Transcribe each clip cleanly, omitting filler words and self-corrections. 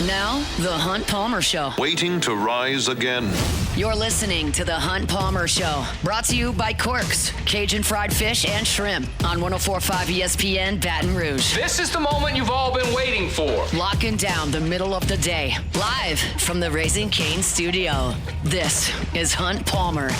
Now, The Hunt Palmer Show. Waiting to rise again. You're listening to The Hunt Palmer Show. Brought to you by Corks, Cajun fried fish and shrimp on 104.5 ESPN Baton Rouge. This is the moment you've all been waiting for. Locking down the middle of the day. Live from the Raising Cane studio. This is Hunt Palmer.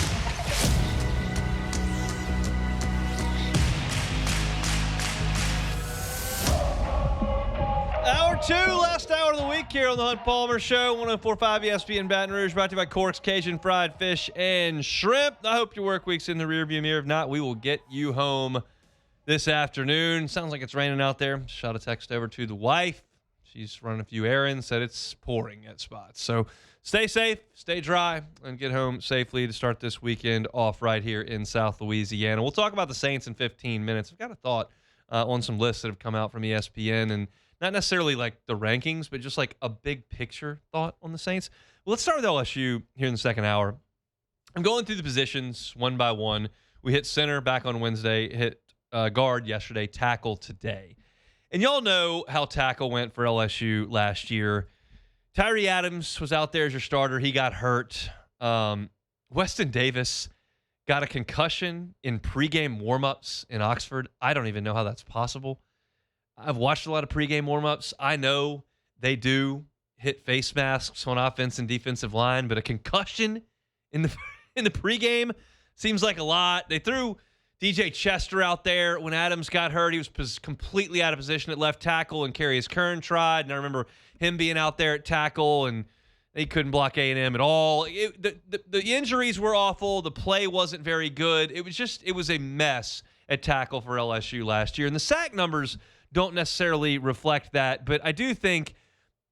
Hour two, last hour of the week here on the Hunt Palmer Show, 104.5 ESPN Baton Rouge, brought to you by Corks, Cajun fried fish and shrimp. I hope your work week's in the rearview mirror. If not, we will get you home this afternoon. Sounds like it's raining out there. Shot a text over to the wife. She's running a few errands, said it's pouring at spots. So stay safe, stay dry, and get home safely to start this weekend off right here in South Louisiana. We'll talk about the Saints in 15 minutes. I've got a thought on some lists that have come out from ESPN, and not necessarily like the rankings, but just like a big picture thought on the Saints. Well, let's start with LSU here in the second hour. I'm going through the positions one by one. We hit center back on Wednesday, hit guard yesterday, tackle today. And y'all know how tackle went for LSU last year. Tyree Adams was out there as your starter. He got hurt. Weston Davis got a concussion in pregame warmups in Oxford. I don't even know how that's possible. I've watched a lot of pregame warmups. I know they do hit face masks on offense and defensive line, but a concussion in the pregame seems like a lot. They threw DJ Chester out there when Adams got hurt. He was completely out of position at left tackle, and Carius Kern tried. And I remember him being out there at tackle, and he couldn't block A&M at all. The injuries were awful. The play wasn't very good. It was a mess at tackle for LSU last year. And the sack numbers don't necessarily reflect that, but I do think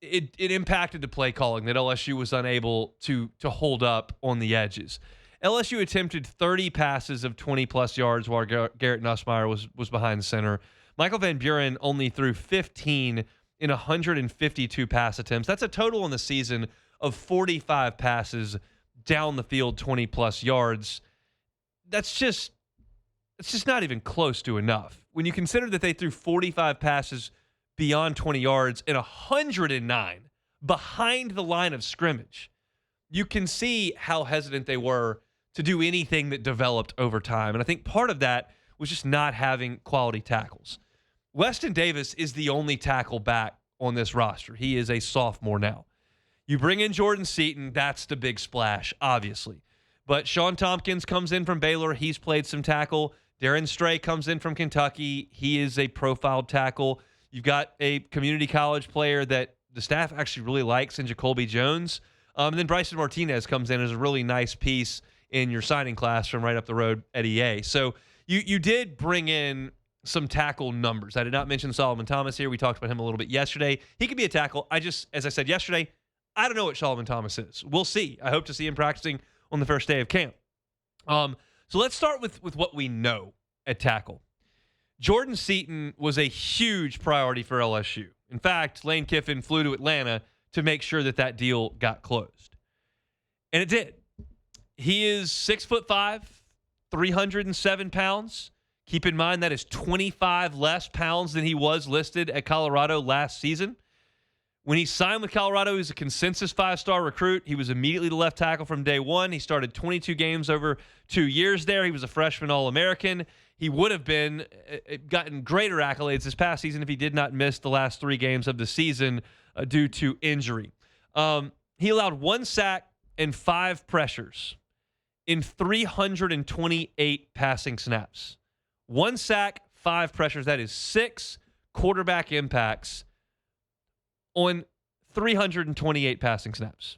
it impacted the play calling that LSU was unable to hold up on the edges. LSU attempted 30 passes of 20-plus yards while Garrett Nussmeier was behind center. Michael Van Buren only threw 15 in 152 pass attempts. That's a total in the season of 45 passes down the field, 20-plus yards. It's just not even close to enough. When you consider that they threw 45 passes beyond 20 yards and 109 behind the line of scrimmage, you can see how hesitant they were to do anything that developed over time. And I think part of that was just not having quality tackles. Weston Davis is the only tackle back on this roster. He is a sophomore now. You bring in Jordan Seaton, that's the big splash, obviously. But Sean Tompkins comes in from Baylor. He's played some tackle. Darren Stray comes in from Kentucky. He is a profiled tackle. You've got a community college player that the staff actually really likes in Jacoby Jones. And then Bryson Martinez comes in as a really nice piece in your signing class from right up the road at EA. So you did bring in some tackle numbers. I did not mention Solomon Thomas here. We talked about him a little bit yesterday. He could be a tackle. As I said yesterday, I don't know what Solomon Thomas is. We'll see. I hope to see him practicing on the first day of camp. So let's start with what we know at tackle. Jordan Seaton was a huge priority for LSU. In fact, Lane Kiffin flew to Atlanta to make sure that deal got closed. And it did. He is 6'5", 307 pounds. Keep in mind that is 25 less pounds than he was listed at Colorado last season. When he signed with Colorado, he was a consensus 5-star recruit. He was immediately the left tackle from day one. He started 22 games over 2 years there. He was a freshman All-American. He would have gotten greater accolades this past season if he did not miss the last 3 games of the season due to injury. He allowed 1 sack and 5 pressures in 328 passing snaps. 1 sack, 5 pressures. That is 6 quarterback impacts on 328 passing snaps.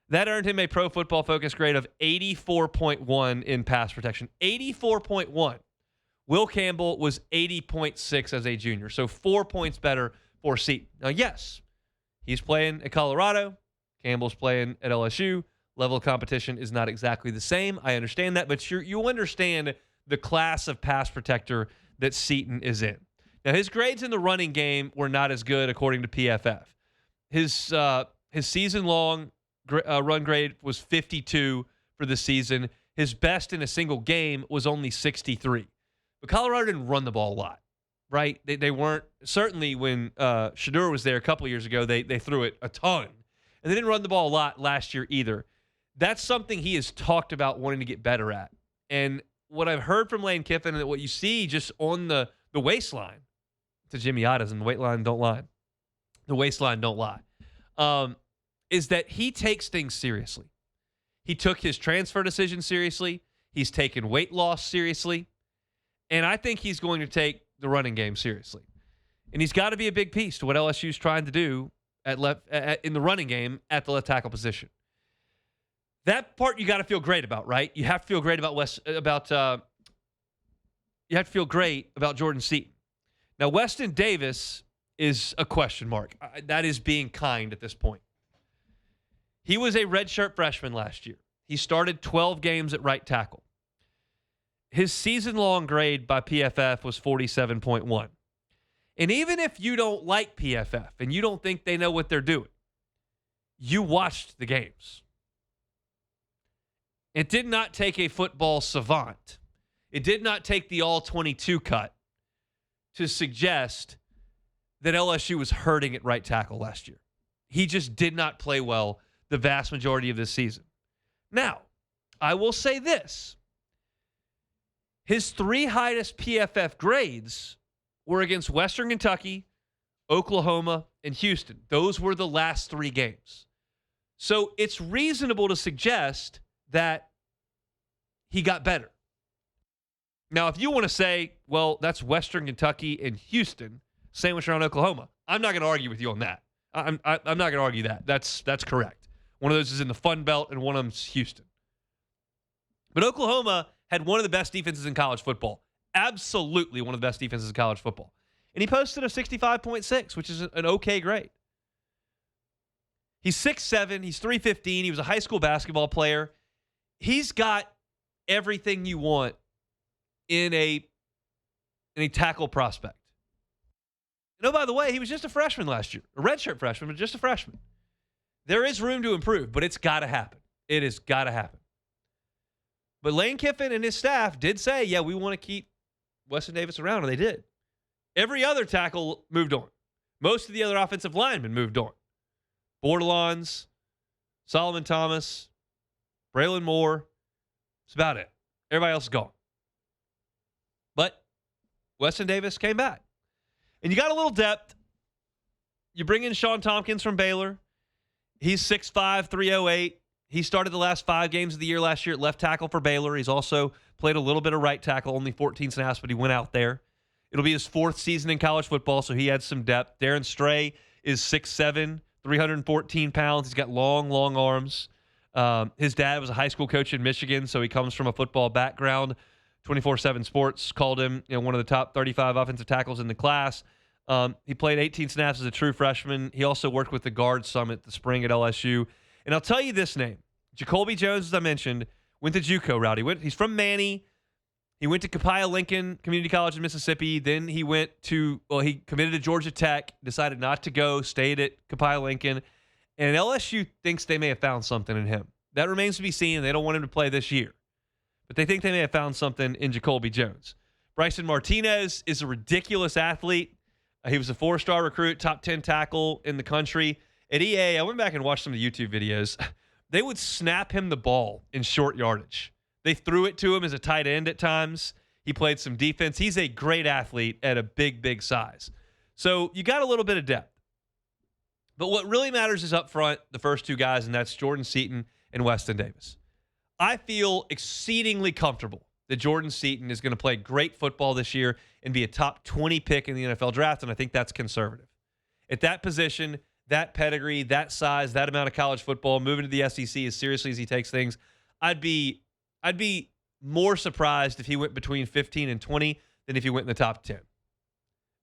That earned him a Pro Football Focus grade of 84.1 in pass protection. 84.1. Will Campbell was 80.6 as a junior, so 4 points better for Seaton. Now, yes, he's playing at Colorado. Campbell's playing at LSU. Level of competition is not exactly the same. I understand that, but you understand the class of pass protector that Seaton is in. Now, his grades in the running game were not as good, according to PFF. His season-long run grade was 52 for the season. His best in a single game was only 63. But Colorado didn't run the ball a lot. right? They weren't, certainly when Shedeur was there a couple years ago, they threw it a ton. And they didn't run the ball a lot last year either. That's something he has talked about wanting to get better at. And what I've heard from Lane Kiffin and what you see just on the waistline, to Jimmy Ottis, the waistline don't lie. The waistline don't lie. Is that he takes things seriously. He took his transfer decision seriously. He's taken weight loss seriously. And I think he's going to take the running game seriously. And he's got to be a big piece to what LSU's trying to do in the running game at the left tackle position. That part you got to feel great about, right? You have to feel great about you have to feel great about Jordan Seaton. Now, Weston Davis is a question mark. That is being kind at this point. He was a redshirt freshman last year. He started 12 games at right tackle. His season-long grade by PFF was 47.1. And even if you don't like PFF and you don't think they know what they're doing, you watched the games. It did not take a football savant. It did not take the all-22 cut to suggest that LSU was hurting at right tackle last year. He just did not play well the vast majority of this season. Now, I will say this. His 3 highest PFF grades were against Western Kentucky, Oklahoma, and Houston. Those were the last 3 games. So it's reasonable to suggest that he got better. Now, if you want to say, well, that's Western Kentucky and Houston, sandwiched around Oklahoma, I'm not going to argue with you on that. I'm not going to argue that. That's correct. One of those is in the Fun Belt, and one of them's Houston. But Oklahoma had one of the best defenses in college football. Absolutely one of the best defenses in college football. And he posted a 65.6, which is an okay grade. He's 6'7", he's 315, he was a high school basketball player. He's got everything you want in a tackle prospect. And oh, by the way, he was just a freshman last year. A redshirt freshman, but just a freshman. There is room to improve, but it's got to happen. It has got to happen. But Lane Kiffin and his staff did say, yeah, we want to keep Weston Davis around, and they did. Every other tackle moved on. Most of the other offensive linemen moved on. Bordelons, Solomon Thomas, Braylon Moore. That's about it. Everybody else is gone. But Weston Davis came back. And you got a little depth. You bring in Sean Tompkins from Baylor. He's 6'5", 308. He started the last 5 games of the year last year at left tackle for Baylor. He's also played a little bit of right tackle, only 14 snaps, but he went out there. It'll be his 4th season in college football, so he had some depth. Darren Stray is 6'7", 314 pounds. He's got long, long arms. His dad was a high school coach in Michigan, so he comes from a football background. 24/7 Sports called him, one of the top 35 offensive tackles in the class. He played 18 snaps as a true freshman. He also worked with the Guard Summit the spring at LSU. And I'll tell you this name. Jacoby Jones, as I mentioned, went the JUCO route. He's from Manny. He went to Copiah Lincoln Community College in Mississippi. Then he he committed to Georgia Tech, decided not to go, stayed at Copiah Lincoln. And LSU thinks they may have found something in him. That remains to be seen, and they don't want him to play this year. But they think they may have found something in Jacoby Jones. Bryson Martinez is a ridiculous athlete. He was a 4-star recruit, top 10 tackle in the country. At EA, I went back and watched some of the YouTube videos. They would snap him the ball in short yardage. They threw it to him as a tight end at times. He played some defense. He's a great athlete at a big, big size. So you got a little bit of depth. But what really matters is up front, the first 2 guys, and that's Jordan Seaton and Weston Davis. I feel exceedingly comfortable that Jordan Seaton is going to play great football this year and be a top 20 pick in the NFL draft, and I think that's conservative. At that position, that pedigree, that size, that amount of college football, moving to the SEC as seriously as he takes things, I'd be more surprised if he went between 15 and 20 than if he went in the top 10.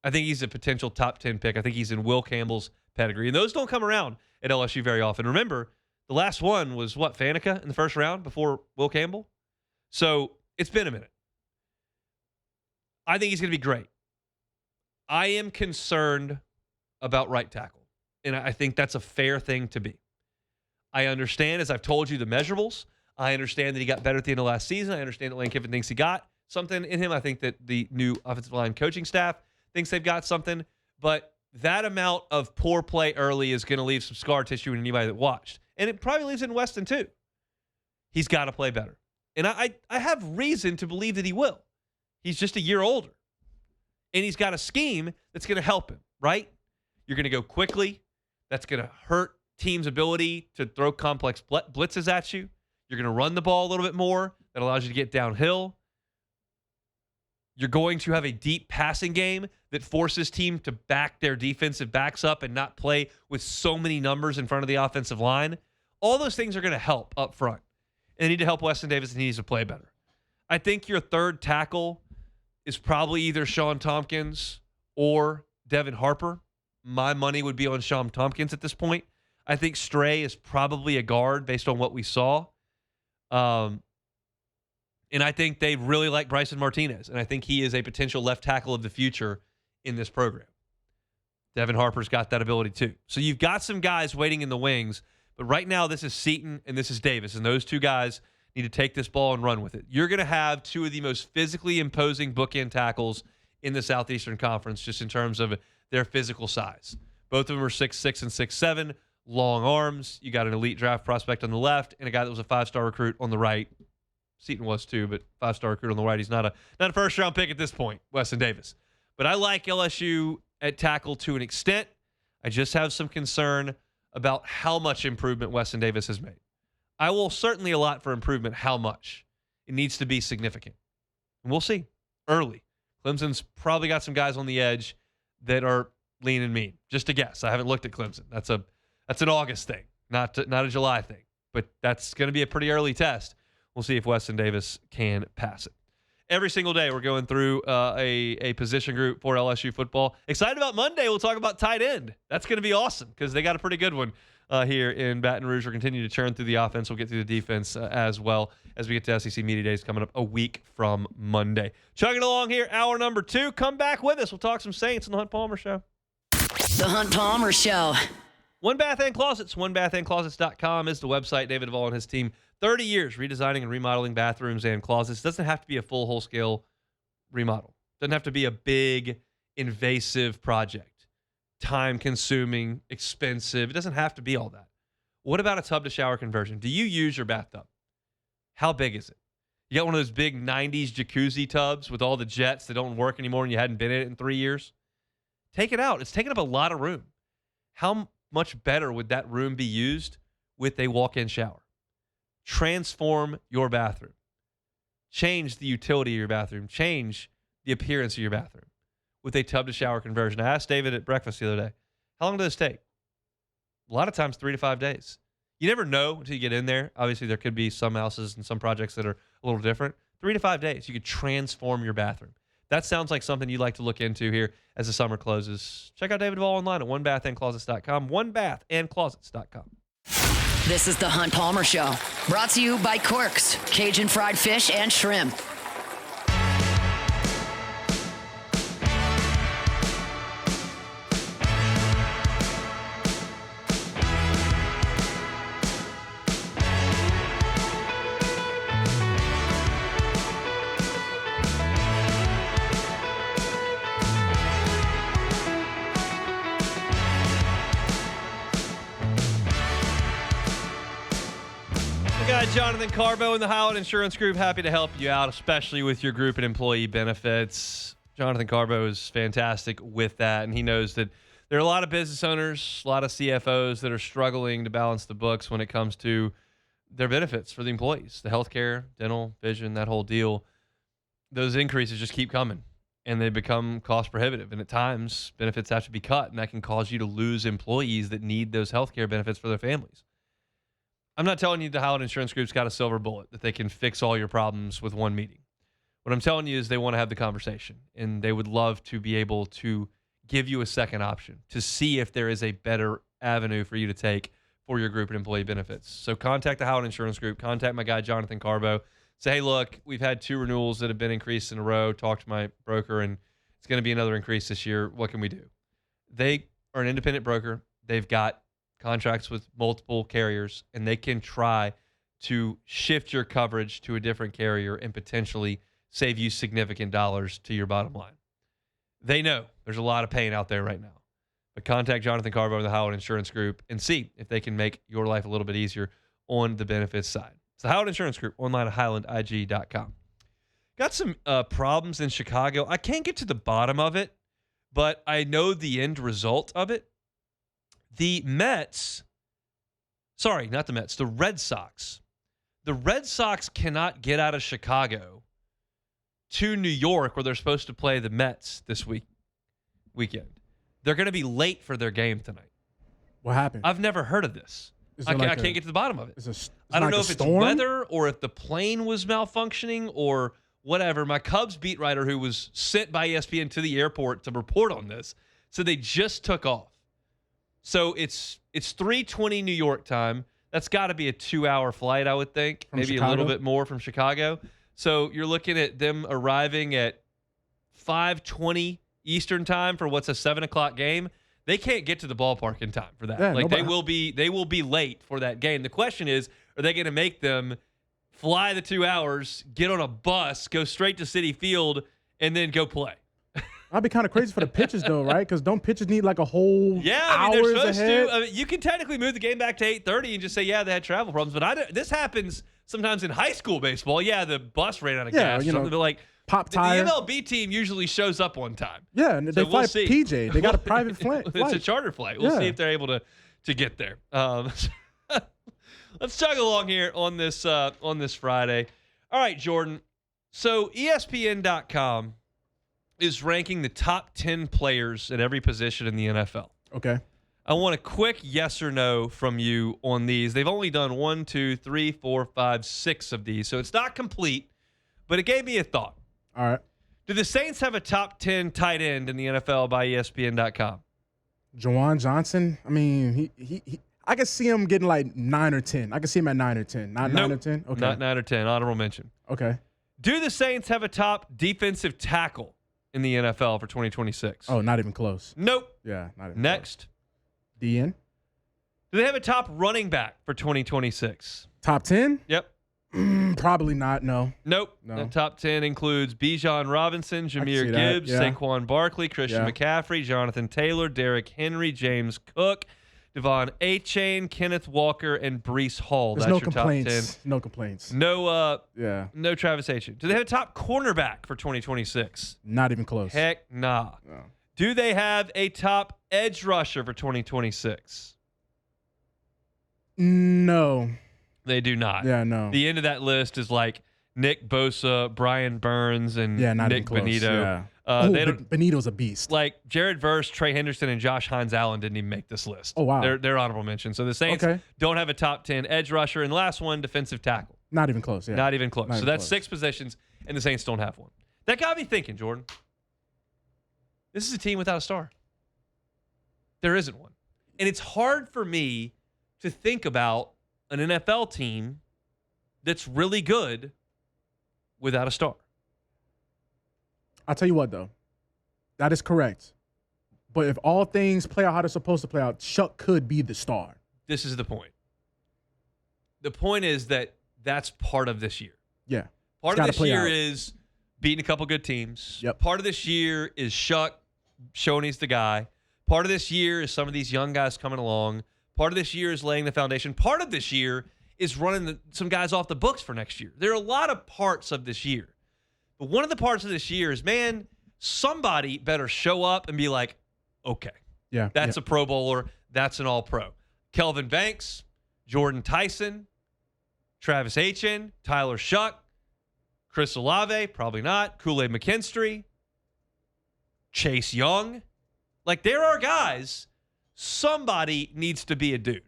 I think he's a potential top 10 pick. I think he's in Will Campbell's pedigree. And those don't come around at LSU very often. Remember, the last one was, Faneca in the first round before Will Campbell? So it's been a minute. I think he's going to be great. I am concerned about right tackle. And I think that's a fair thing to be. I understand, as I've told you, the measurables. I understand that he got better at the end of last season. I understand that Lane Kiffin thinks he got something in him. I think that the new offensive line coaching staff thinks they've got something, but that amount of poor play early is going to leave some scar tissue in anybody that watched. And it probably leaves in Weston too. He's got to play better. And I have reason to believe that he will. He's just a year older. And he's got a scheme that's going to help him, right? You're going to go quickly. That's going to hurt teams' ability to throw complex blitzes at you. You're going to run the ball a little bit more. That allows you to get downhill. You're going to have a deep passing game that forces team to back their defensive backs up and not play with so many numbers in front of the offensive line. All those things are going to help up front. And they need to help Weston Davis, and he needs to play better. I think your third tackle is probably either Sean Tompkins or Devin Harper. My money would be on Sean Tompkins at this point. I think Stray is probably a guard based on what we saw. And I think they really like Bryson Martinez, and I think he is a potential left tackle of the future in this program. Devin Harper's got that ability too. So you've got some guys waiting in the wings, but right now this is Seton and this is Davis, and those two guys need to take this ball and run with it. You're going to have two of the most physically imposing bookend tackles in the Southeastern Conference just in terms of their physical size. Both of them are 6'6" and 6'7", long arms. You got an elite draft prospect on the left and a guy that was a 5-star recruit on the right. Seton was too, but 5-star recruit on the right. He's not a first-round pick at this point, Weston Davis. But I like LSU at tackle to an extent. I just have some concern about how much improvement Weston Davis has made. I will certainly allot for improvement. How much? It needs to be significant. And we'll see. Early. Clemson's probably got some guys on the edge that are lean and mean. Just a guess. I haven't looked at Clemson. That's an August thing, not a July thing. But that's going to be a pretty early test. We'll see if Weston Davis can pass it. Every single day, we're going through a position group for LSU football. Excited about Monday. We'll talk about tight end. That's going to be awesome because they got a pretty good one here in Baton Rouge. We're continuing to churn through the offense. We'll get through the defense as well as we get to SEC Media Days coming up a week from Monday. Chugging along here, hour number 2. Come back with us. We'll talk some Saints on the Hunt Palmer Show. The Hunt Palmer Show. One Bath and Closets. OneBathAndClosets.com is the website. David Duvall and his team, 30 years redesigning and remodeling bathrooms and closets. Doesn't have to be a full whole-scale remodel. Doesn't have to be a big, invasive project. Time-consuming, expensive. It doesn't have to be all that. What about a tub-to-shower conversion? Do you use your bathtub? How big is it? You got one of those big 90s jacuzzi tubs with all the jets that don't work anymore and you hadn't been in it in 3 years? Take it out. It's taking up a lot of room. How much better would that room be used with a walk-in shower? Transform your bathroom. Change the utility of your bathroom. Change the appearance of your bathroom with a tub-to-shower conversion. I asked David at breakfast the other day, how long does this take? A lot of times 3 to 5 days. You never know until you get in there. Obviously, there could be some houses and some projects that are a little different. 3 to 5 days, you could transform your bathroom. That sounds like something you'd like to look into here as the summer closes. Check out David Duvall online at onebathandclosets.com, onebathandclosets.com. This is the Hunt Palmer Show, brought to you by Corks, Cajun fried fish and shrimp. Jonathan Carbo in the Howard Insurance Group. Happy to help you out, especially with your group and employee benefits. Jonathan Carbo is fantastic with that, and he knows that there are a lot of business owners, a lot of CFOs that are struggling to balance the books when it comes to their benefits for the employees, the healthcare, dental, vision, that whole deal. Those increases just keep coming, and they become cost prohibitive. And at times, benefits have to be cut, and that can cause you to lose employees that need those healthcare benefits for their families. I'm not telling you the Howard Insurance Group's got a silver bullet that they can fix all your problems with one meeting. What I'm telling you is they want to have the conversation, and they would love to be able to give you a second option to see if there is a better avenue for you to take for your group and employee benefits. So contact the Howard Insurance Group. Contact my guy, Jonathan Carbo. Say, hey, look, we've had 2 renewals that have been increased in a row. Talk to my broker, and it's going to be another increase this year. What can we do? They are an independent broker. They've got contracts with multiple carriers, and they can try to shift your coverage to a different carrier and potentially save you significant dollars to your bottom line. They know there's a lot of pain out there right now. But contact Jonathan Carver of the Howard Insurance Group and see if they can make your life a little bit easier on the benefits side. It's the Howard Insurance Group, online at highlandig.com. Got some problems in Chicago. I can't get to the bottom of it, but I know the end result of it. The Mets, sorry, not the Mets, the Red Sox. The Red Sox cannot get out of Chicago to New York where they're supposed to play the Mets this weekend. They're going to be late for their game tonight. What happened? I've never heard of this. I can't get to the bottom of it. I don't know if it's weather or if the plane was malfunctioning or whatever. My Cubs beat writer who was sent by ESPN to the airport to report on this said they just took off. So it's 3:20 New York time. That's got to be a 2-hour flight, I would think. From Maybe Chicago? A little bit more from Chicago. So you're looking at them arriving at 5:20 Eastern time for what's a 7 o'clock game. They can't get to the ballpark in time for that. Yeah, they will be late for that game. The question is, are they going to make them fly the 2 hours, get on a bus, go straight to Citi Field, and then go play? That'd be kind of crazy for the pitchers, though, right? Because don't pitchers need like a whole they're hours supposed ahead? to. You can technically move the game back to 8:30 and just say, yeah, they had travel problems. But this happens sometimes in high school baseball. Yeah, the bus ran out of gas or something. But like, pop tire. The MLB team usually shows up on time. Yeah, and they fly PJ. They got a private flight. It's a charter flight. We'll see if they're able to get there. Let's chug along here on this Friday. All right, Jordan. So ESPN.com is ranking the top 10 players at every position in the NFL. Okay. I want a quick yes or no from you on these. They've only done 1, 2, 3, 4, 5, 6 of these, so it's not complete, but it gave me a thought. All right. Do the Saints have a top 10 tight end in the NFL by ESPN.com? Juwan Johnson. I mean, he I can see him getting like 9 or 10. I can see him at 9 or 10. Not 9 or 10? Okay. Not 9 or 10. Honorable mention. Okay. Do the Saints have a top defensive tackle in the NFL for 2026? Oh, not even close. Nope. Yeah, not even Next. close. DN? Do they have a top running back for 2026? Top 10? Yep. Probably not, no. Nope. No. The top 10 includes Bijan Robinson, Jahmyr see that, Gibbs, yeah. Saquon Barkley, Christian Yeah. McCaffrey, Jonathan Taylor, Derrick Henry, James Cook, Devon Achane, Kenneth Walker, and Breece Hall. There's That's no your complaints. top 10. No complaints. No Travis Etienne. Do they have a top cornerback for 2026? Not even close. Heck nah. No. Do they have a top edge rusher for 2026? No. They do not. Yeah, no. The end of that list is like Nick Bosa, Brian Burns, and Not Nick even close. Benito. Yeah. They don't, Benito's a beast. like Jared Verse, Trey Henderson, and Josh Hines Allen didn't even make this list. Oh, wow. They're honorable mentions. So the Saints Okay. don't have a top 10 edge rusher. And the last one, defensive tackle. Not even close. Yeah. Not even close. Not So even that's close. 6 positions, and the Saints don't have one. That got me thinking, Jordan. This is a team without a star. There isn't one. And it's hard for me to think about an NFL team that's really good without a star. I'll tell you what, though. That is correct. But if all things play out how they're supposed to play out, Chuck could be the star. This is the point. The point is that that's part of this year. Yeah. Part It's of gotta this play year out. is beating a couple good teams. Yep. Part of this year is Shuck showing he's the guy. Part of this year is some of these young guys coming along. Part of this year is laying the foundation. Part of this year is running some guys off the books for next year. There are a lot of parts of this year. But one of the parts of this year is, man, somebody better show up and be like, okay, Yeah. that's a Pro Bowler. That's an All-Pro. Kelvin Banks, Jordan Tyson, Travis Etienne, Tyler Shuck, Chris Olave, probably not, Kool-Aid McKinstry, Chase Young. Like, there are guys, somebody needs to be a dude.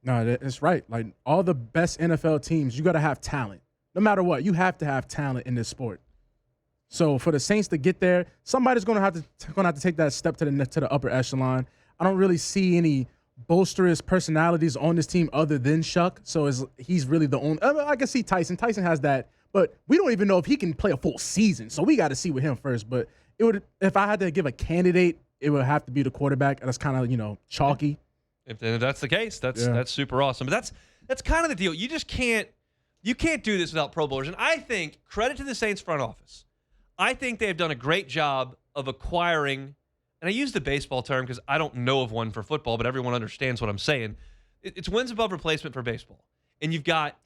No, that's right. Like, all the best NFL teams, you got to have talent. No matter what, you have to have talent in this sport. So for the Saints to get there, somebody's going to have to take that step to the upper echelon. I don't really see any boisterous personalities on this team other than Shuck. So he's really the only. I can see Tyson. Tyson has that, but we don't even know if he can play a full season. So we got to see with him first. But it would, if I had to give a candidate, it would have to be the quarterback. That's kind of chalky. If that's the case, that's super awesome. But that's kind of the deal. You just can't do this without Pro Bowlers. And I think, credit to the Saints front office, I think they have done a great job of acquiring, and I use the baseball term because I don't know of one for football, but everyone understands what I'm saying. It's wins above replacement for baseball. And you've got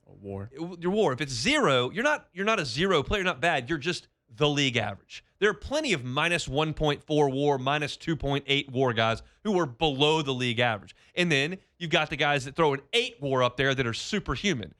your WAR. If it's 0, you're not a 0 player, you're not bad. You're just the league average. There are plenty of minus 1.4 WAR, minus 2.8 WAR guys who are below the league average. And then you've got the guys that throw an 8 WAR up there that are superhuman.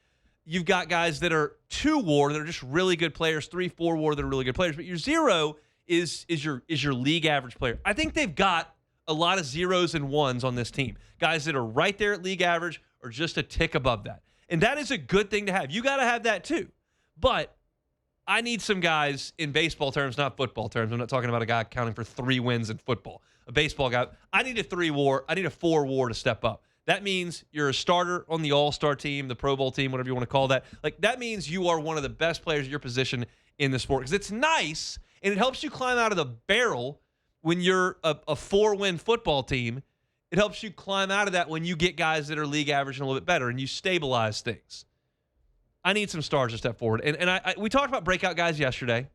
You've got guys that are 2 WAR that are just really good players, 3, 4 WAR that are really good players. But your 0 is your league average player. I think they've got a lot of 0s and 1s on this team. Guys that are right there at league average or just a tick above that. And that is a good thing to have. You got to have that too. But I need some guys in baseball terms, not football terms. I'm not talking about a guy counting for 3 wins in football. A baseball guy. I need a 3 WAR. I need a 4 WAR to step up. That means you're a starter on the All-Star team, the Pro Bowl team, whatever you want to call that. Like, that means you are one of the best players at your position in the sport. Because it's nice, and it helps you climb out of the barrel when you're a 4-win football team. It helps you climb out of that when you get guys that are league average and a little bit better, and you stabilize things. I need some stars to step forward. And we talked about breakout guys yesterday,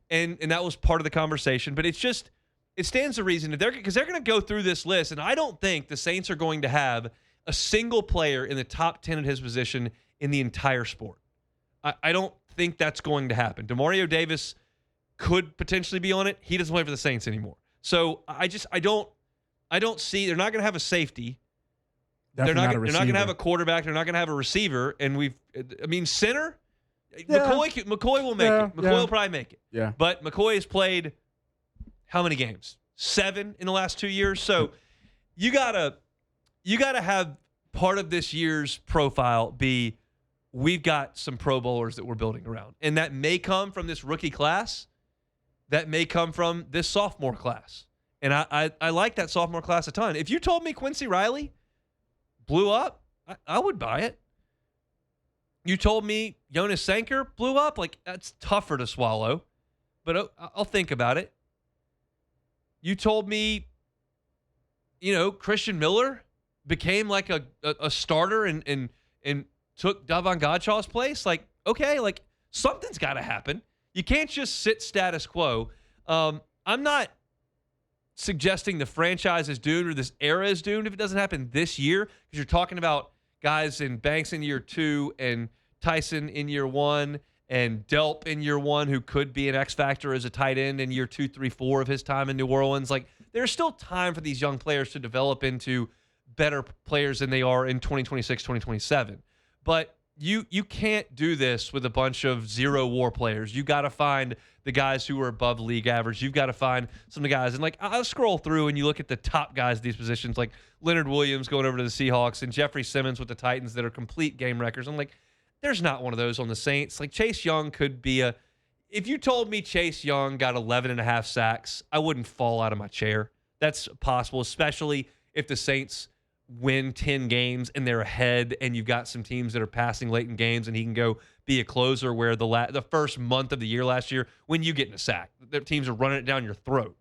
and that was part of the conversation. But it stands to reason that because they're going to go through this list, and I don't think the Saints are going to have a single player in the top 10 at his position in the entire sport. I don't think that's going to happen. Demario Davis could potentially be on it. He doesn't play for the Saints anymore. So I don't see, they're not going to have a safety. They're not going to have a quarterback. They're not going to have a receiver. And center, McCoy will make it. McCoy will probably make it. Yeah. But McCoy has played how many games? 7 in the last 2 years. So you gotta have part of this year's profile be, we've got some Pro Bowlers that we're building around. And that may come from this rookie class. That may come from this sophomore class. And I like that sophomore class a ton. If you told me Quincy Riley blew up, I would buy it. You told me Jonas Sanker blew up, like, that's tougher to swallow, but I'll think about it. You told me, Christian Miller became like a starter and took Davon Godshaw's place. Like, okay, like, something's got to happen. You can't just sit status quo. I'm not suggesting the franchise is doomed or this era is doomed if it doesn't happen this year, because you're talking about guys in Banks in year 2 and Tyson in year 1 and Delp in year 1 who could be an X factor as a tight end in year 2, 3, 4 of his time in New Orleans. Like, there's still time for these young players to develop into better players than they are in 2026, 2027. But you can't do this with a bunch of 0 WAR players. You got to find the guys who are above league average. You've got to find some of the guys. And, like, I'll scroll through and you look at the top guys at these positions, like Leonard Williams going over to the Seahawks and Jeffrey Simmons with the Titans that are complete game wreckers. I'm like, there's not one of those on the Saints. Like, Chase Young could be if you told me Chase Young got 11.5 sacks, I wouldn't fall out of my chair. That's possible, especially if the Saints win 10 games and they're ahead and you've got some teams that are passing late in games and he can go be a closer, where the first month of the year last year, when you get in a sack, the teams are running it down your throat.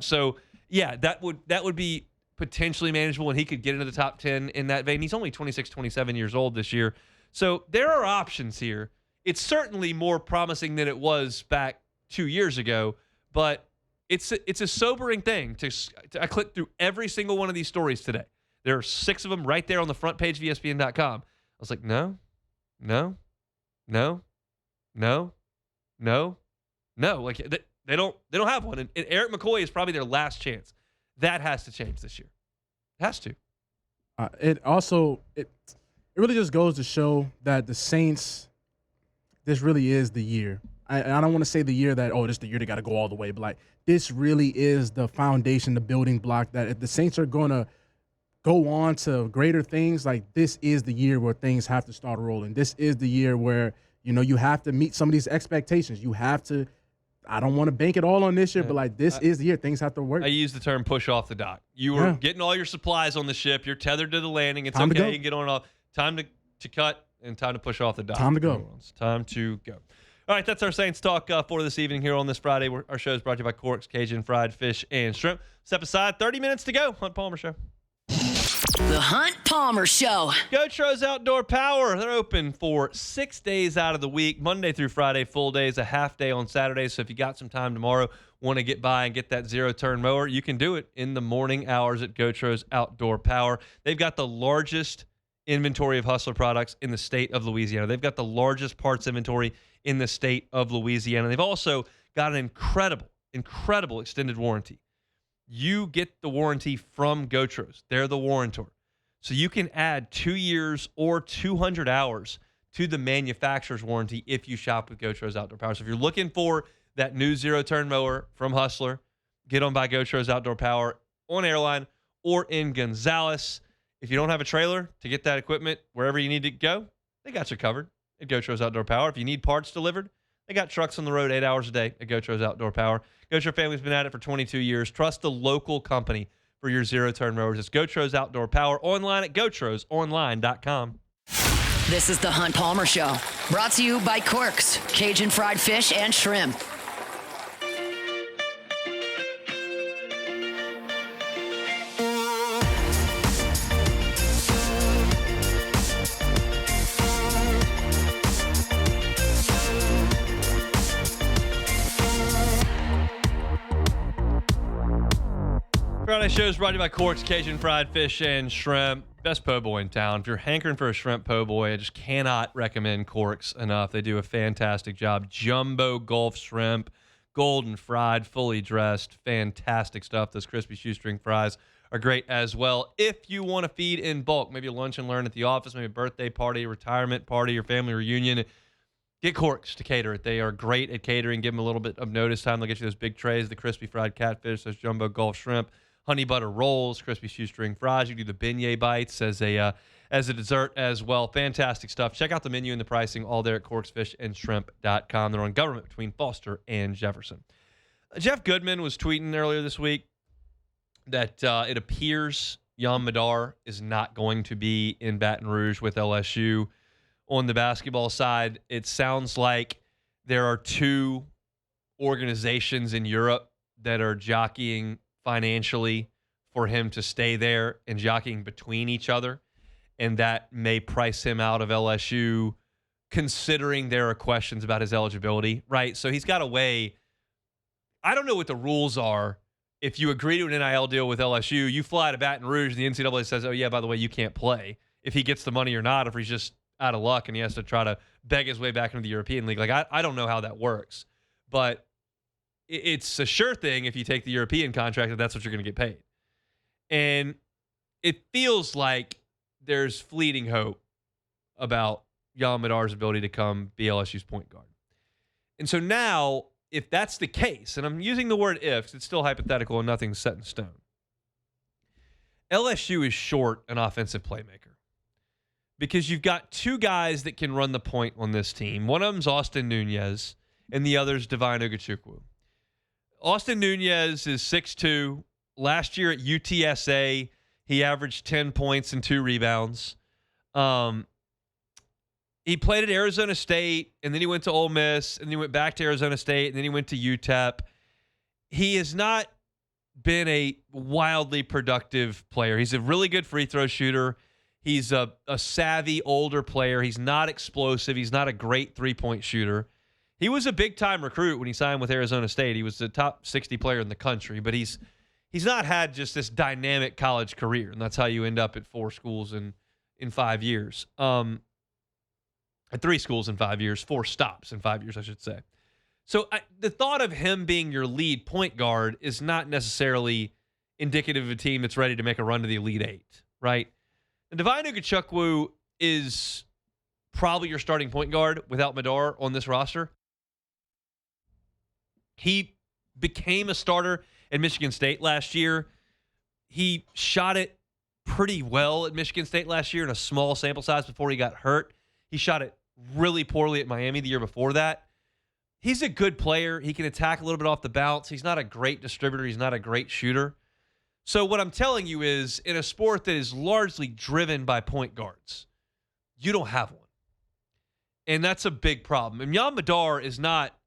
So yeah, that would be potentially manageable, and he could get into the top 10 in that vein. He's only 26, 27 years old this year. So there are options here. It's certainly more promising than it was back 2 years ago, but it's a sobering thing I clicked through every single one of these stories today. There are 6 of them right there on the front page of ESPN.com. I was like, no. Like, they don't have one. And Eric McCoy is probably their last chance. That has to change this year. It has to. It really just goes to show that the Saints, this really is the year. I don't want to say the year that, this is the year they got to go all the way, but, like, this really is the foundation, the building block that if the Saints are going to go on to greater things, like, this is the year where things have to start rolling. This is the year where, you have to meet some of these expectations. You have to, I don't want to bank it all on this year, but, like, this is the year things have to work. I use the term push off the dock. You were getting all your supplies on the ship. You're tethered to the landing. It's okay. You can get on and off. Time to cut and time to push off the dock. Time to go. It's time to go. All right, that's our Saints talk for this evening here on this Friday. Our show is brought to you by Corks, Cajun Fried Fish and Shrimp. Step aside, 30 minutes to go. Hunt Palmer Show. The Hunt Palmer Show. Gotros Outdoor Power. They're open for 6 days out of the week, Monday through Friday, full days, a half day on Saturday. So if you got some time tomorrow, want to get by and get that zero-turn mower, you can do it in the morning hours at Gotros Outdoor Power. They've got the largest inventory of Hustler products in the state of Louisiana. They've got the largest parts inventory in the state of Louisiana. They've also got an incredible extended warranty. You get the warranty from Gotros. They're the warrantor. So you can add 2 years or 200 hours to the manufacturer's warranty if you shop with Gotros Outdoor Power. So if you're looking for that new zero-turn mower from Hustler, get on by Gotros Outdoor Power on Airline or in Gonzales. If you don't have a trailer to get that equipment wherever you need to go, they got you covered at Gotros Outdoor Power. If you need parts delivered, they got trucks on the road 8 hours a day at Gotros Outdoor Power. Gotro family's been at it for 22 years. Trust the local company for your zero-turn mowers. It's Gotros Outdoor Power, online at GotrosOnline.com. This is the Hunt Palmer Show, brought to you by Corks, Cajun fried fish and shrimp. Friday show is brought to you by Corks, Cajun fried fish and shrimp. Best po' boy in town. If you're hankering for a shrimp po' boy, I just cannot recommend Corks enough. They do a fantastic job. Jumbo Gulf shrimp, golden fried, fully dressed, fantastic stuff. Those crispy shoestring fries are great as well. If you want to feed in bulk, maybe a lunch and learn at the office, maybe a birthday party, retirement party, or family reunion, get Corks to cater it. They are great at catering. Give them a little bit of notice time. They'll get you those big trays, the crispy fried catfish, those jumbo Gulf shrimp, honey butter rolls, crispy shoestring fries. You can do the beignet bites as a dessert as well. Fantastic stuff. Check out the menu and the pricing all there at corksfishandshrimp.com. They're on Government between Foster and Jefferson. Jeff Goodman was tweeting earlier this week that it appears Jan Madar is not going to be in Baton Rouge with LSU. On the basketball side, it sounds like there are two organizations in Europe that are jockeying financially for him to stay there and jockeying between each other, and that may price him out of LSU, considering there are questions about his eligibility, right? So he's got a way. I don't know what the rules are. If you agree to an NIL deal with LSU, you fly to Baton Rouge, and the NCAA says, oh, yeah, by the way, you can't play. If he gets the money or not, if he's just out of luck and he has to try to beg his way back into the European League. Like, I don't know how that works, but it's a sure thing if you take the European contract that that's what you're going to get paid. And it feels like there's fleeting hope about Jan Madar's ability to come be LSU's point guard. And so now, if that's the case, and I'm using the word if, 'cause it's still hypothetical and nothing's set in stone, LSU is short an offensive playmaker. Because you've got two guys that can run the point on this team. One of them's Austin Nunez, and the other's Divine Ogachukwu. Austin Nunez is 6'2". Last year at UTSA, he averaged 10 points and 2 rebounds. He played at Arizona State, and then he went to Ole Miss, and then he went back to Arizona State, and then he went to UTEP. He has not been a wildly productive player. He's a really good free throw shooter. He's a savvy, older player. He's not explosive. He's not a great three-point shooter. He was a big-time recruit when he signed with Arizona State. He was the top 60 player in the country, but he's not had just this dynamic college career, and that's how you end up at 4 schools in 5 years. At 3 schools in 5 years, 4 stops in 5 years, I should say. So the thought of him being your lead point guard is not necessarily indicative of a team that's ready to make a run to the Elite Eight, right? And Divine Ogachukwu is probably your starting point guard without Madar on this roster. He became a starter at Michigan State last year. He shot it pretty well at Michigan State last year in a small sample size before he got hurt. He shot it really poorly at Miami the year before that. He's a good player. He can attack a little bit off the bounce. He's not a great distributor. He's not a great shooter. So what I'm telling you is, in a sport that is largely driven by point guards, you don't have one. And that's a big problem. And Jan Madar is not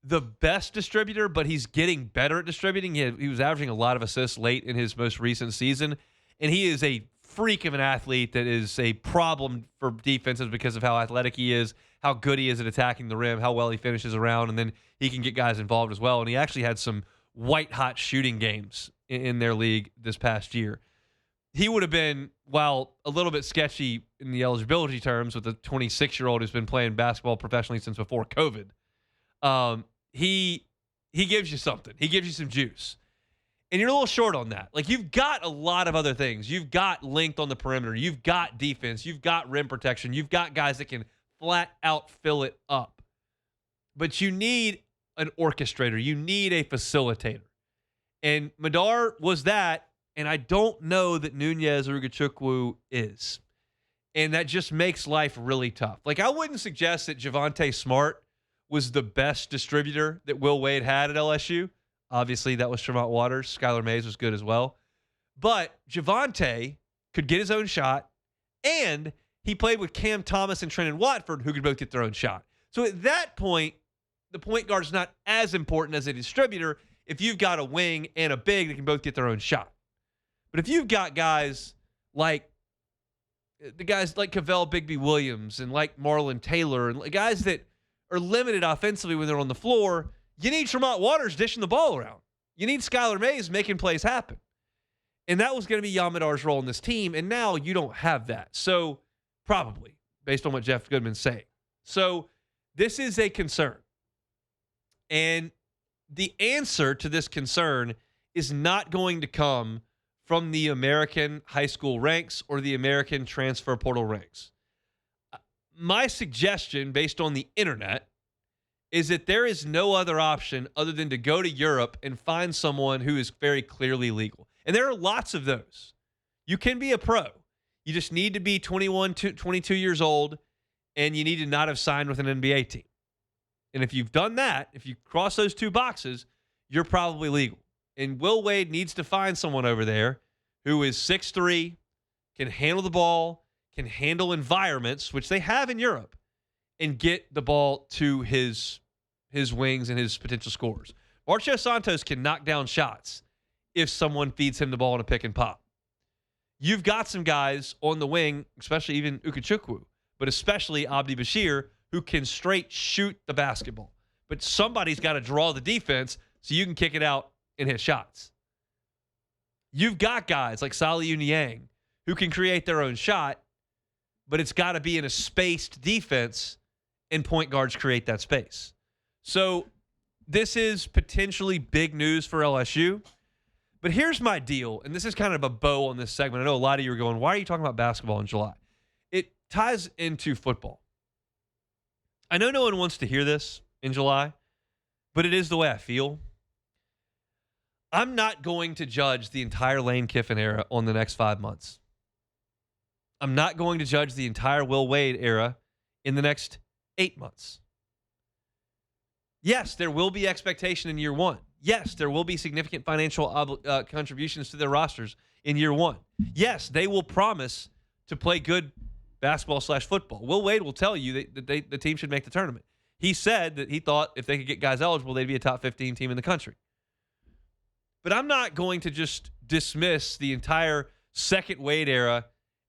the best distributor, but he's getting better at distributing. He was averaging a lot of assists late in his most recent season, and he is a freak of an athlete that is a problem for defenses because of how athletic he is, how good he is at attacking the rim, how well he finishes around, and then he can get guys involved as well. And he actually had some white-hot shooting games in their league this past year. He would have been, while a little bit sketchy in the eligibility terms with a 26-year-old who's been playing basketball professionally since before COVID, he gives you something. He gives you some juice. And you're a little short on that. Like, you've got a lot of other things. You've got length on the perimeter. You've got defense. You've got rim protection. You've got guys that can flat out fill it up. But you need an orchestrator. You need a facilitator. And Madar was that, and I don't know that Nunez or Ugachukwu is. And that just makes life really tough. Like, I wouldn't suggest that Javonte Smart was the best distributor that Will Wade had at LSU. Obviously, that was Tremont Waters. Skylar Mays was good as well. But Javonte could get his own shot, and he played with Cam Thomas and Trenton Watford, who could both get their own shot. So at that point, the point guard is not as important as a distributor if you've got a wing and a big that can both get their own shot. But if you've got guys like Cavell Bigby Williams and like Marlon Taylor and guys that are limited offensively when they're on the floor, you need Tremont Waters dishing the ball around. You need Skylar Mays making plays happen. And that was going to be Yamadar's role in this team, and now you don't have that. So probably, based on what Jeff Goodman's saying. So this is a concern. And the answer to this concern is not going to come from the American high school ranks or the American transfer portal ranks. My suggestion, based on the internet, is that there is no other option other than to go to Europe and find someone who is very clearly legal. And there are lots of those. You can be a pro. You just need to be 21 to 22 years old, and you need to not have signed with an NBA team. And if you've done that, if you cross those two boxes, you're probably legal. And Will Wade needs to find someone over there who is 6'3", can handle the ball, can handle environments, which they have in Europe, and get the ball to his wings and his potential scorers. Marcio Santos can knock down shots if someone feeds him the ball in a pick and pop. You've got some guys on the wing, especially even Ukachukwu, but especially Abdi Bashir, who can straight shoot the basketball. But somebody's got to draw the defense so you can kick it out and hit shots. You've got guys like Saliu Niang who can create their own shot, but it's got to be in a spaced defense, and point guards create that space. So this is potentially big news for LSU. But here's my deal, and this is kind of a bow on this segment. I know a lot of you are going, why are you talking about basketball in July? It ties into football. I know no one wants to hear this in July, but it is the way I feel. I'm not going to judge the entire Lane Kiffin era on the next 5 months. I'm not going to judge the entire Will Wade era in the next 8 months. Yes, there will be expectation in year one. Yes, there will be significant financial contributions to their rosters in year one. Yes, they will promise to play good basketball/football. Will Wade will tell you that the team should make the tournament. He said that he thought if they could get guys eligible, they'd be a top 15 team in the country. But I'm not going to just dismiss the entire second Wade era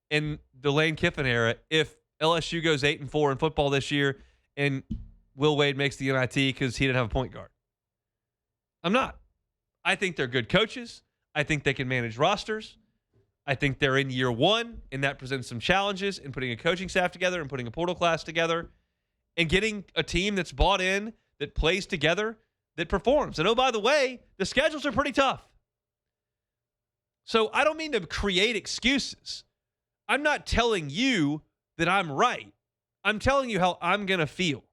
and the Lane Kiffin era if LSU goes 8-4 in football this year and Will Wade makes the NIT because he didn't have a point guard. I'm not. I think they're good coaches. I think they can manage rosters. I think they're in year one, and that presents some challenges in putting a coaching staff together and putting a portal class together and getting a team that's bought in, that plays together, that performs. And oh, by the way, the schedules are pretty tough. So I don't mean to create excuses. I'm not telling you that I'm right. I'm telling you how I'm going to feel.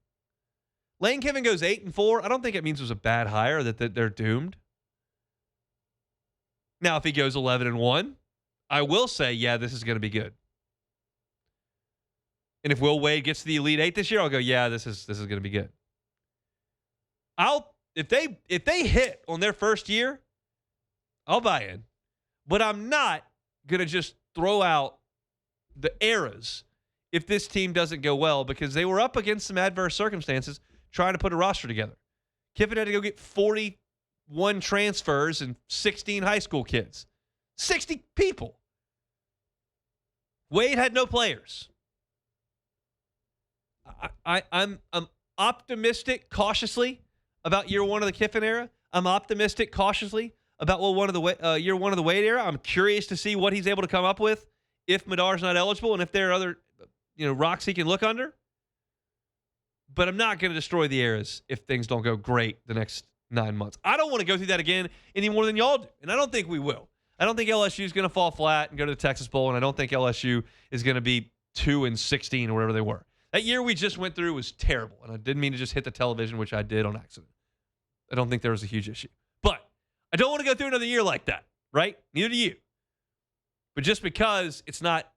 Lane Kiffin goes 8-4. I don't think it means it was a bad hire, that they're doomed. Now, if he goes 11-1, I will say, yeah, this is going to be good. And if Will Wade gets to the Elite Eight this year, I'll go, yeah, this is going to be good. If they hit on their first year, I'll buy in. But I'm not going to just throw out the eras if this team doesn't go well, because they were up against some adverse circumstances trying to put a roster together. Kiffin had to go get 41 transfers and 16 high school kids. 60 people. Wade had no players. I'm optimistic cautiously about year one of the Kiffin era. I'm optimistic cautiously about year one of the Wade era. I'm curious to see what he's able to come up with if Madar's not eligible and if there are other rocks he can look under. But I'm not going to destroy the eras if things don't go great the next 9 months. I don't want to go through that again any more than y'all do, and I don't think we will. I don't think LSU is going to fall flat and go to the Texas Bowl, and I don't think LSU is going to be 2-16 or whatever they were. That year we just went through was terrible, and I didn't mean to just hit the television, which I did on accident. I don't think there was a huge issue. But I don't want to go through another year like that, right? Neither do you. But just because it's not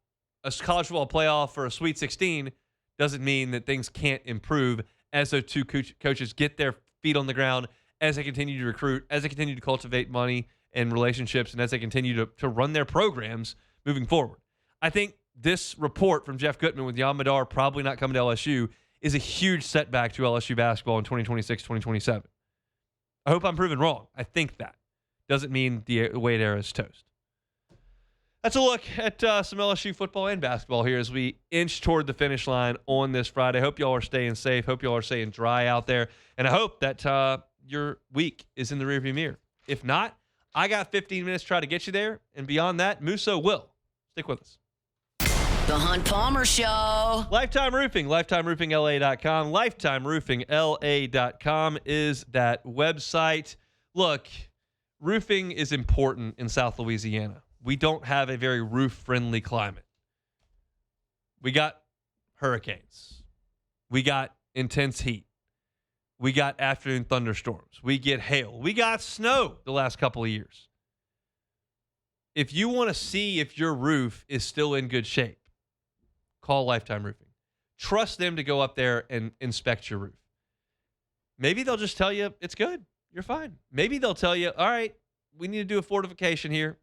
a college football playoff or a Sweet 16 doesn't mean that things can't improve as those two coaches get their feet on the ground, as they continue to recruit, as they continue to cultivate money and relationships, and as they continue to run their programs moving forward. I think this report from Jeff Gutman with Jan Madar probably not coming to LSU is a huge setback to LSU basketball in 2026, 2027. I hope I'm proven wrong. I think that. Doesn't mean the Wade era is toast. That's a look at some LSU football and basketball here as we inch toward the finish line on this Friday. Hope y'all are staying safe. Hope y'all are staying dry out there. And I hope that your week is in the rearview mirror. If not, I got 15 minutes to try to get you there. And beyond that, Musso will. Stick with us. The Hunt Palmer Show. Lifetime Roofing, lifetimeroofingla.com. Lifetimeroofingla.com is that website. Look, roofing is important in South Louisiana. We don't have a very roof-friendly climate. We got hurricanes. We got intense heat. We got afternoon thunderstorms. We get hail. We got snow the last couple of years. If you want to see if your roof is still in good shape, call Lifetime Roofing. Trust them to go up there and inspect your roof. Maybe they'll just tell you it's good. You're fine. Maybe they'll tell you, all right, we need to do a fortification here.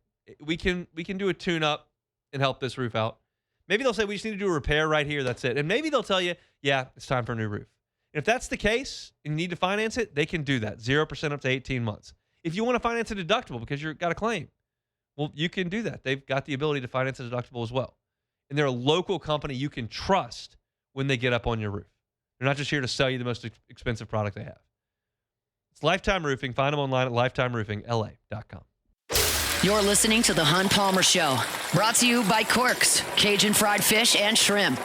We can do a tune-up and help this roof out. Maybe they'll say we just need to do a repair right here. That's it. And maybe they'll tell you, yeah, it's time for a new roof. And if that's the case and you need to finance it, they can do that. 0% up to 18 months. If you want to finance a deductible because you've got a claim, well, you can do that. They've got the ability to finance a deductible as well. And they're a local company you can trust when they get up on your roof. They're not just here to sell you the most expensive product they have. It's Lifetime Roofing. Find them online at lifetimeroofingla.com. You're listening to The Hunt Palmer Show. Brought to you by Corks, Cajun fried fish and shrimp.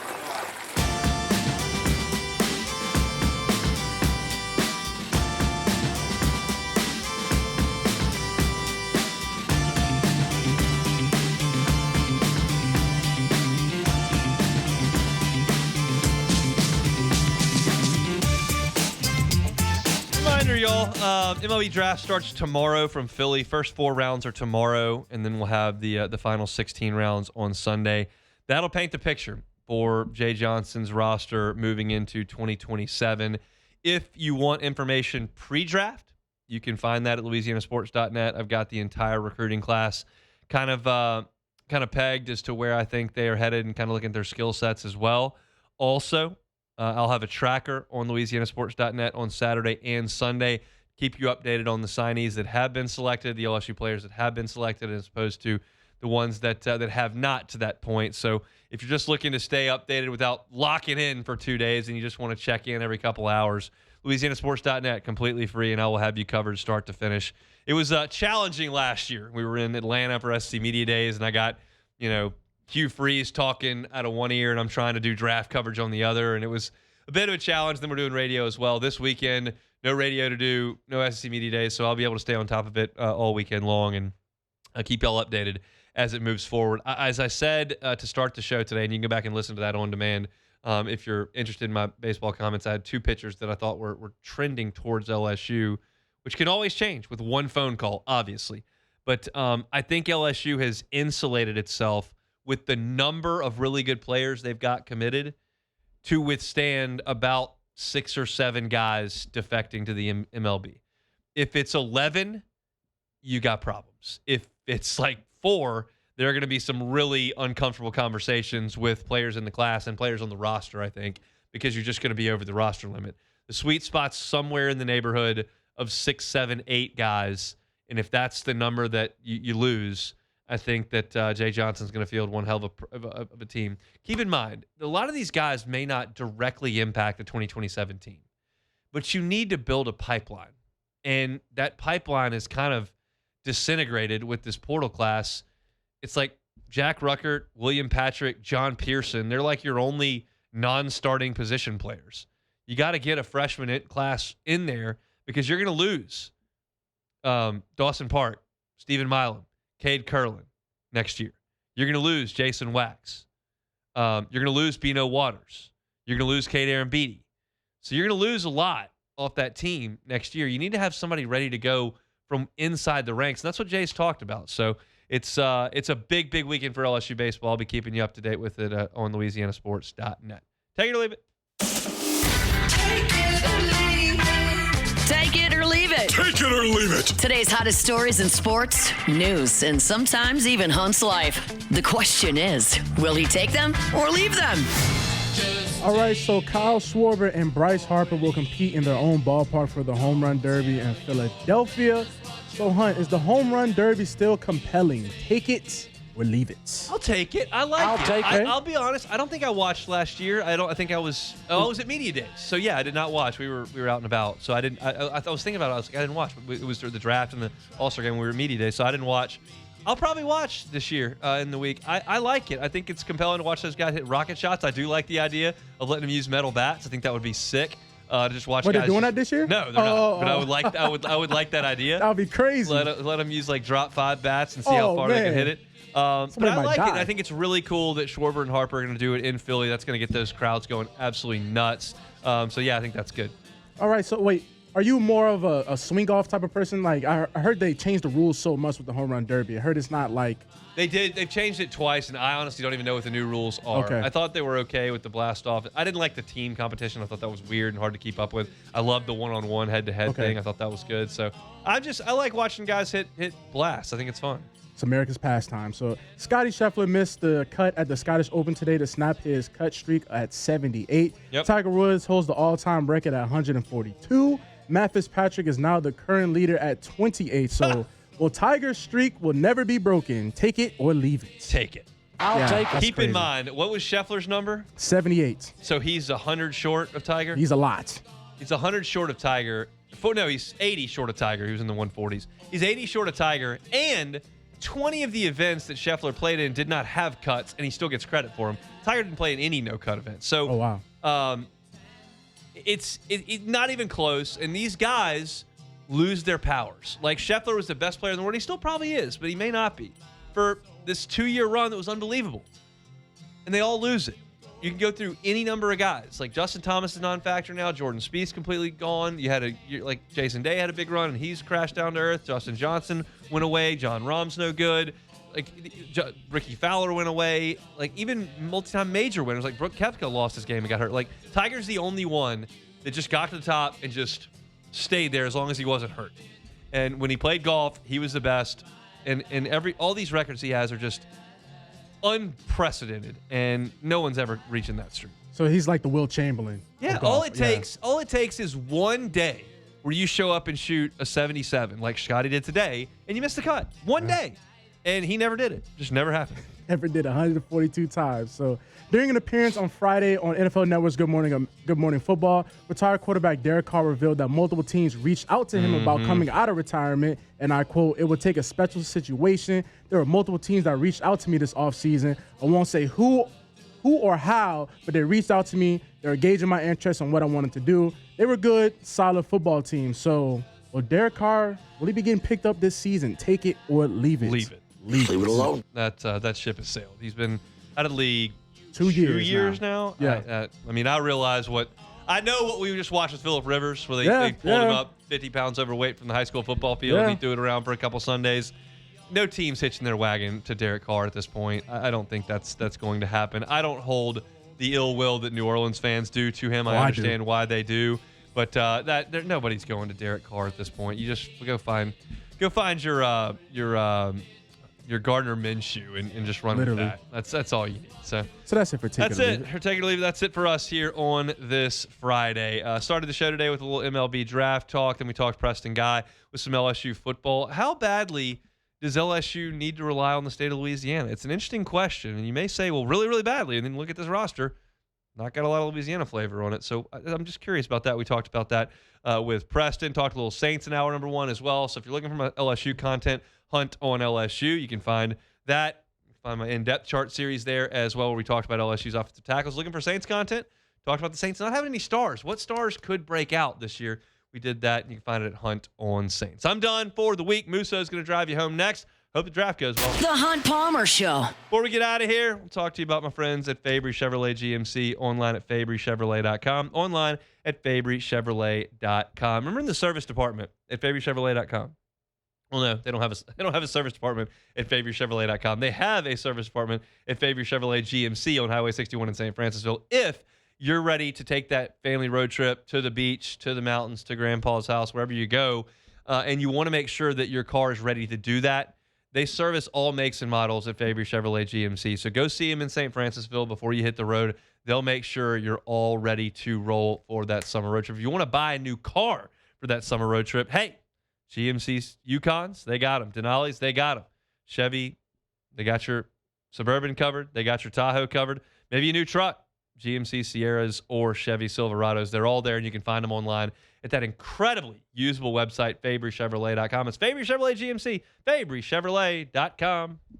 Y'all, MLB draft starts tomorrow from Philly. First 4 rounds are tomorrow, and then we'll have the final 16 rounds on Sunday. That'll paint the picture for Jay Johnson's roster moving into 2027. If you want information pre-draft, you can find that at louisianasports.net. I've got the entire recruiting class kind of pegged as to where I think they are headed and kind of looking at their skill sets as well. Also, I'll have a tracker on louisianasports.net on Saturday and Sunday. Keep you updated on the signees that have been selected, the LSU players that have been selected, as opposed to the ones that have not to that point. So if you're just looking to stay updated without locking in for 2 days and you just want to check in every couple hours, louisianasports.net, completely free, and I will have you covered start to finish. It was challenging last year. We were in Atlanta for SC Media Days, and I got, Hugh Freeze talking out of one ear, and I'm trying to do draft coverage on the other, and it was a bit of a challenge. Then we're doing radio as well. This weekend, no radio to do, no SEC Media Days, so I'll be able to stay on top of it all weekend long and keep y'all updated as it moves forward. As I said to start the show today, and you can go back and listen to that on demand if you're interested in my baseball comments, I had 2 pitchers that I thought were trending towards LSU, which can always change with one phone call, obviously. But I think LSU has insulated itself with the number of really good players they've got committed to withstand about 6 or 7 guys defecting to the MLB. If it's 11, you got problems. If it's like 4, there are going to be some really uncomfortable conversations with players in the class and players on the roster, I think, because you're just going to be over the roster limit. The sweet spot's somewhere in the neighborhood of 6, 7, 8 guys, and if that's the number that you lose, I think that Jay Johnson's going to field one hell of a team. Keep in mind, a lot of these guys may not directly impact the 2027 team, but you need to build a pipeline. And that pipeline is kind of disintegrated with this portal class. It's like Jack Ruckert, William Patrick, John Pearson. They're like your only non-starting position players. You got to get a freshman class in there because you're going to lose Dawson Park, Stephen Milam, Cade Curlin next year. You're going to lose Jason Wax. You're going to lose Bino Waters. You're going to lose Cade Arambidi. So you're going to lose a lot off that team next year. You need to have somebody ready to go from inside the ranks. And that's what Jay's talked about. So it's a big, big weekend for LSU baseball. I'll be keeping you up to date with it on LouisianaSports.net. Take it or leave it. Take it or leave it. Take it or leave it. Today's hottest stories in sports, news, and sometimes even Hunt's life. The question is, will he take them or leave them? All right, so Kyle Schwarber and Bryce Harper will compete in their own ballpark for the Home Run Derby in Philadelphia. So, Hunt, is the Home Run Derby still compelling? Take it or leave it? I'll take it. I'll take it. I'll be honest. I don't think I watched last year. I think I was. I was at media days. So yeah, I did not watch. We were out and about. So I didn't. I was thinking about it. I was like, I didn't watch. It was the draft and the All-Star game. We were at media day, so I didn't watch. I'll probably watch this year in the week. I like it. I think it's compelling to watch those guys hit rocket shots. I do like the idea of letting them use metal bats. I think that would be sick. To just watch. What, guys they're doing that this year? No, they're not. But I would like. I would like that idea. That would be crazy. Let them use like drop 5 bats and see how far they can hit it. But I like it. I think it's really cool that Schwarber and Harper are going to do it in Philly. That's going to get those crowds going absolutely nuts. So yeah, I think that's good. All right, so wait. Are you more of a swing off type of person? Like I heard they changed the rules so much with the Home Run Derby. I heard it's not like they did. They've changed it twice, and I honestly don't even know what the new rules are. Okay. I thought they were okay with the blast off. I didn't like the team competition. I thought that was weird and hard to keep up with. I loved the one-on-one head-to-head thing. I thought that was good. So I like watching guys hit blasts. I think it's fun. It's America's pastime. So Scottie Scheffler missed the cut at the Scottish Open today to snap his cut streak at 78. Yep. Tiger Woods holds the all-time record at 142. Matt Fitzpatrick is now the current leader at 28. So, well, Tiger's streak will never be broken. Take it or leave it. Take it. I'll take it. Keep in mind, what was Scheffler's number? 78. So he's 100 short of Tiger? He's a lot. He's 100 short of Tiger. No, he's 80 short of Tiger. He was in the 140s. He's 80 short of Tiger, and 20 of the events that Scheffler played in did not have cuts, and he still gets credit for them. Tiger didn't play in any no-cut events. So, oh, wow. It's not even close, and these guys lose their powers. Like, Scheffler was the best player in the world. He still probably is, but he may not be. For this 2-year run that was unbelievable. And they all lose it. You can go through any number of guys. Like, Justin Thomas is non-factor now. Jordan Spieth's completely gone. You had like Jason Day had a big run, and he's crashed down to earth. Justin Johnson went away. John Rahm's no good. Like, Ricky Fowler went away. Like, even multi-time major winners like Brooke Koepka lost his game and got hurt. Like, Tiger's the only one that just got to the top and just stayed there as long as he wasn't hurt. And when he played golf, he was the best. And all these records he has are just unprecedented, and no one's ever reaching that streak. So he's like the Will Chamberlain. Yeah, all it takes is one day where you show up and shoot a 77 like Scotty did today, and you miss the cut. One day. And he never did it. Just never happened. Never did 142 times. So during an appearance on Friday on NFL Network's Good Morning Football, retired quarterback Derek Carr revealed that multiple teams reached out to him about coming out of retirement. And I quote, "It would take a special situation. There were multiple teams that reached out to me this offseason. I won't say who or how, but they reached out to me. They were gauging my interest on what I wanted to do. They were good, solid football teams." So, will Derek Carr, will he be getting picked up this season? Take it or leave it? Leave it. Leave it alone. That ship has sailed. He's been out of the league 2 years now. Yeah. I mean, I realize I know what we just watched with Phillip Rivers, where they pulled him up 50 pounds overweight from the high school football field, and he threw it around for a couple Sundays. No team's hitching their wagon to Derek Carr at this point. I don't think that's going to happen. I don't hold the ill will that New Orleans fans do to him. I understand why they do, but nobody's going to Derek Carr at this point. You just go find your Gardner Minshew and just run with that. That's all you need. So that's it for Take It or Leave It. For Take It or Leave It. That's it for us here on this Friday. Started the show today with a little MLB draft talk. Then we talked Preston Guy with some LSU football. How badly does LSU need to rely on the state of Louisiana? It's an interesting question, and you may say, well, really, really badly, and then look at this roster. Not got a lot of Louisiana flavor on it, so I'm just curious about that. We talked about that with Preston, talked a little Saints in hour number 1 as well. So if you're looking for my LSU content, Hunt on LSU, you can find that. Find my in-depth chart series there as well, where we talked about LSU's offensive tackles. Looking for Saints content, talked about the Saints not having any stars. What stars could break out this year? We did that, and you can find it at Hunt on Saints. I'm done for the week. Muso's going to drive you home next. Hope the draft goes well. The Hunt Palmer Show. Before we get out of here, we'll talk to you about my friends at Fabry Chevrolet GMC, online at FabryChevrolet.com, online at FabryChevrolet.com. Remember in the service department at FabryChevrolet.com. Well, no, they don't have a service department at FabryChevrolet.com. They have a service department at Fabry Chevrolet GMC on Highway 61 in St. Francisville. If you're ready to take that family road trip to the beach, to the mountains, to Grandpa's house, wherever you go, and you want to make sure that your car is ready to do that, they service all makes and models at Fabry Chevrolet GMC. So go see them in St. Francisville before you hit the road. They'll make sure you're all ready to roll for that summer road trip. If you want to buy a new car for that summer road trip, hey, GMC's Yukons, they got them. Denali's, they got them. Chevy, they got your Suburban covered. They got your Tahoe covered. Maybe a new truck, GMC Sierras or Chevy Silverados. They're all there, and you can find them online at that incredibly usable website, FabryChevrolet.com. It's Fabry Chevrolet GMC, FabryChevrolet.com.